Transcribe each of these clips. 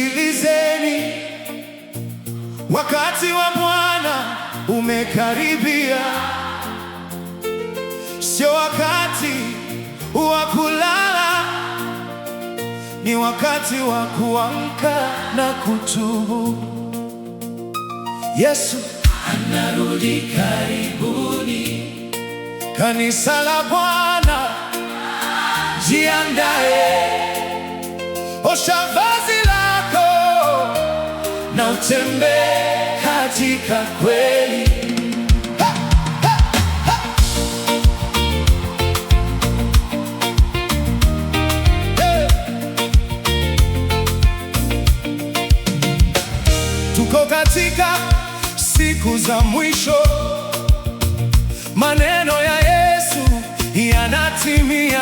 Sikilizeni, wakati wa Bwana umekaribia. Sio wakati wa kulala, ni wakati wa kuamka na kutubu. Yesu anarudi karibuni. Kanisa la Bwana, jiandae, osha vazi lako na utembee katika kweli. Tuko katika siku za mwisho. Maneno ya Yesu yanatimia.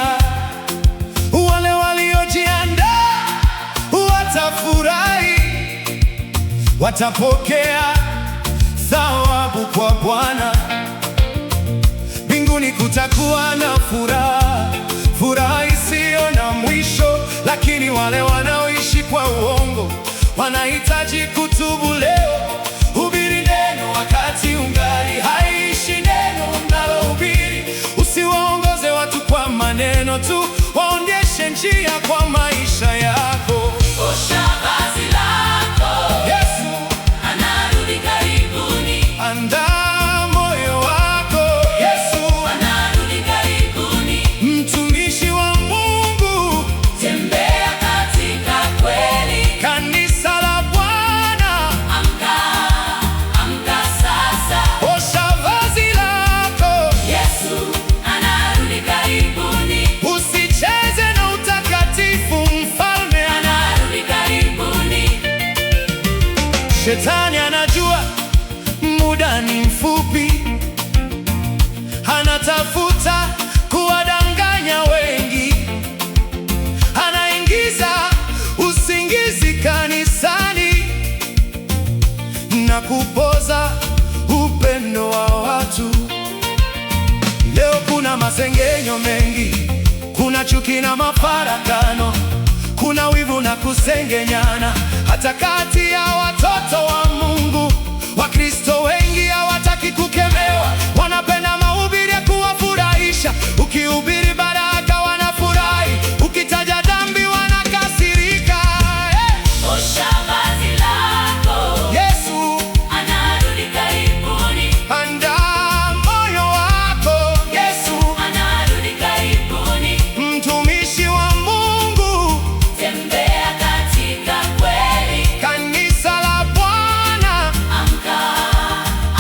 Wale waliojiandaa watafurahi, watapokea thawabu kwa Bwana. Mbinguni kutakuwa na furaha, furaha isiyo na mwisho. Lakini wale wanaoishi kwa uongo wanahitaji kutubu leo. Hubiri neno wakati ungali haishi neno unalohubiri. Usiwaongoze watu kwa maneno tu, waonyeshe njia kwa maisha yako. Osha vazi lako, Yesu anarudi karibuni. andaa moyo wako, Yesu Anarudi karibuni. mtumishi wa Mungu, Tembea katika kweli. kanisa la Bwana, Amka, amka sasa. osha vazi lako. Yesu anarudi karibuni. Usicheze na utakatifu, mfalme Anarudi karibuni. Shetani anajua muda ni mfupi, anatafuta kuwadanganya wengi, anaingiza usingizi kanisani na kupoza upendo wa watu. Leo kuna masengenyo mengi, kuna chuki na mafarakano, kuna wivu na kusengenyana, hata kati ya watoto wa Mungu. Wakristo wengi hawataki kukemewa, wanapenda mahubiri ya kuwafurahisha. Ukihubiri baraka wanafurahi, ukitaja dhambi wanakasirika. Osha vazi lako. Yesu Anarudi karibuni. andaa moyo wako, Yesu Anarudi karibuni. mtumishi wa Mungu, Tembea katika kweli. kanisa la Bwana, Amka,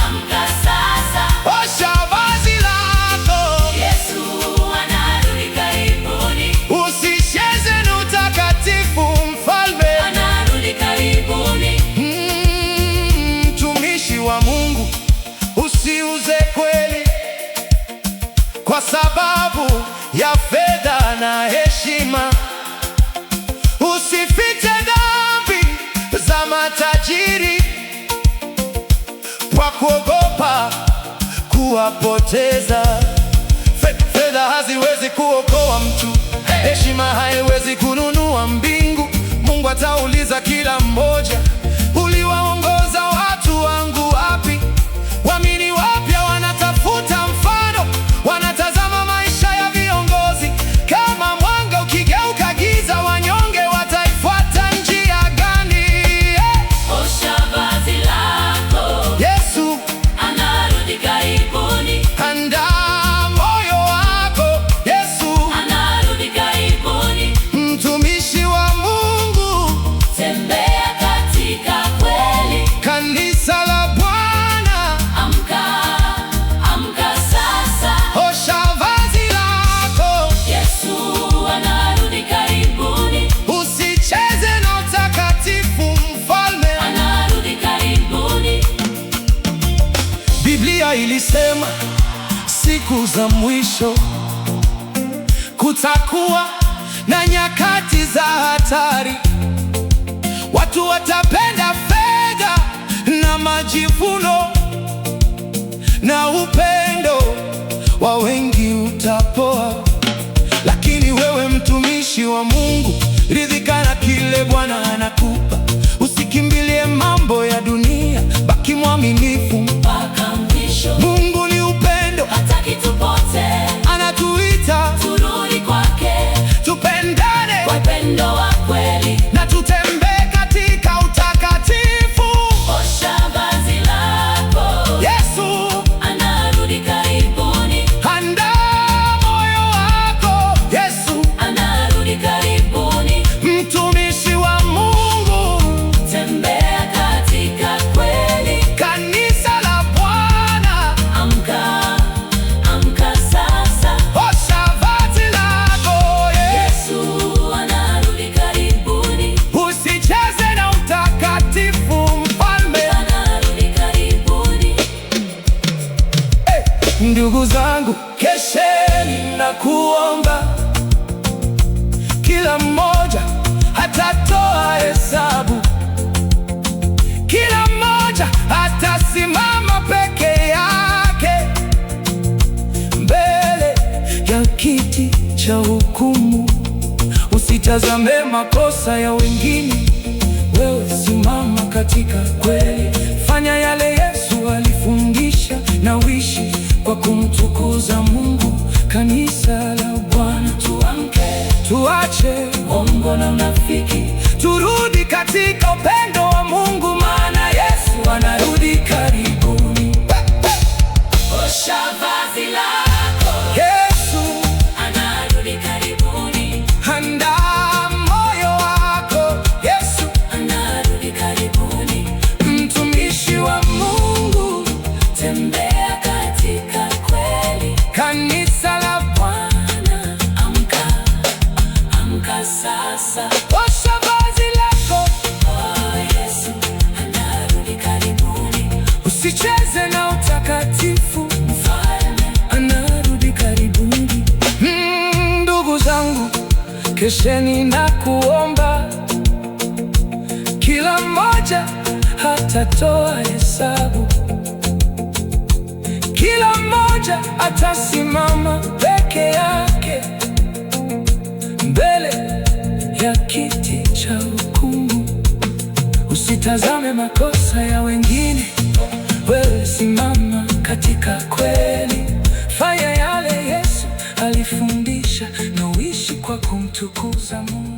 amka sasa. osha vazi lako. Yesu anarudi karibuni. Usicheze na utakatifu, mfalme. Anarudi karibuni. Mtumishi wa Mungu, usiuze kweli kwa sababu ya fedha na heshima. Usifiche dhambi za matajiri kwa kuogopa kuwapoteza. Fedha haziwezi kuokoa mtu, heshima haiwezi kununua mbingu. Mungu atauliza kila mmoja, uliwaongoza watu wangu wapi? Waamini wapya wanatafuta mfano, wanatazama maisha ya viongozi. Kama mwanga ukigeuka giza, wanyonge wataifuata njia gani? Osha vazi lako. Yesu Anarudi karibuni. andaa moyo wako, Yesu Anarudi karibuni. mtumishi wa Mungu, Tembea katika kweli. kanisa la Bwana, Amka, amka sasa. osha vazi lako. Yesu anarudi karibuni. Usicheze na utakatifu, mfalme. Anarudi karibuni. Biblia ilisema siku za mwisho kutakuwa na nyakati za hatari. Watu watapenda fedha na majivuno, na upendo wa wengi utapoa. Lakini wewe mtumishi wa Mungu, ridhika na kile Bwana anakupa. Usitazame makosa ya wengine, wewe simama katika kweli. Fanya yale Yesu alifundisha na uishi kwa kumtukuza Mungu. Kanisa la Bwana, tuamke, tuache uongo na unafiki, turudi katika upendo wa Mungu, maana Yesu anarudi karibuni. Osha vazi lako, Yesu anarudi karibuni. andaa moyo wako, Yesu Anarudi karibuni. mtumishi wa Mungu. Tembea katika kweli. Kanisa la Bwana, amka, amka sasa. osha vazi lako, Oh, Yesu anarudi karibuni. usicheze na utakatifu, Mfalme anarudi karibuni. Ndugu zangu, kesheni na kuomba, kila mmoja hatatoa hesabu, kila mmoja atasimama peke yake mbele ya kiti cha hukumu. Usitazame makosa ya wengine, wewe simama katika kweli. Fanya yale Yesu alifundisha na uishi kwa kumtukuza Mungu.